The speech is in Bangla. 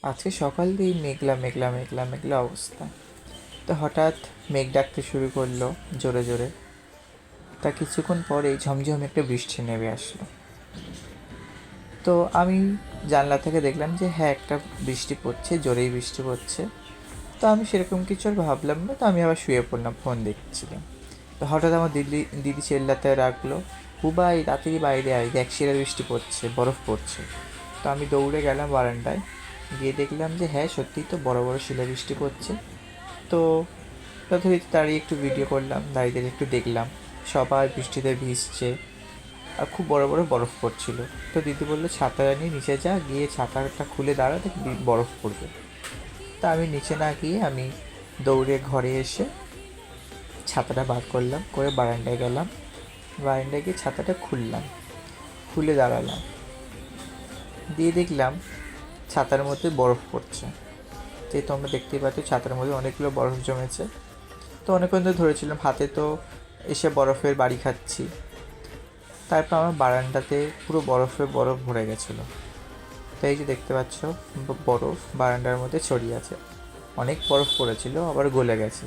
আজকে সকাল দিয়েই মেঘলা মেঘলা মেঘলা মেঘলা অবস্থা। তো হঠাৎ মেঘ ডাকতে শুরু করলো জোরে জোরে। তা কিছুক্ষণ পরেই ঝমঝম একটা বৃষ্টি নেমে আসলো। তো আমি জানলা থেকে দেখলাম যে হ্যাঁ, একটা বৃষ্টি পড়ছে, জোরেই বৃষ্টি পড়ছে। তো আমি সেরকম কিছু আর ভাবলাম না, তো আমি আবার শুয়ে পড়লাম, ফোন দেখছিলাম। তো হঠাৎ আমার দিদি দিদি চেল্লাতে রাখলো, হুবাই তাড়াতাড়ি বাইরে আয়, দেখ শিলা বৃষ্টি পড়ছে, বরফ পড়ছে। তো আমি দৌড়ে গেলাম বারান্দায়, গিয়ে দেখলাম যে হ্যাঁ, সত্যিই তো বড় বড় শিলাবৃষ্টি পড়ছে। তো যথারীতি দাঁড়িয়ে একটু ভিডিও করলাম, দাঁড়িয়ে দাঁড়িয়ে একটু দেখলাম সবাই বৃষ্টিতে ভিজছে, আর খুব বড় বড় বরফ পড়ছিল। তো দিদি বললো ছাতাটা নিয়ে নিচে যা, গিয়ে ছাতাটা খুলে দাঁড়া, দেখ বরফ পড়বে। তা আমি নিচে না গিয়ে আমি দৌড়ে ঘরে এসে ছাতাটা বার করলাম, করে বারান্দায় গেলাম। বারান্দায় গিয়ে ছাতাটা খুললাম, খুলে দাঁড়ালাম, দিয়ে দেখলাম ছাতার মধ্যে বরফ পড়ছে। তো তোমরা দেখতেই পাচ্ছ ছাতার মধ্যে অনেকগুলো বরফ জমেছে। তো অনেকক্ষণ ধরে ধরেছিলাম হাতে, তো এসে বরফের বাড়ি খাচ্ছি। তারপর আমার বারান্দাতে পুরো বরফে বরফ ভরে গেছিলো। তো এই যে দেখতে পাচ্ছ বরফ বারান্দার মধ্যে ছড়িয়ে আছে। অনেক বরফ পড়েছিল, আবার গলে গেছে।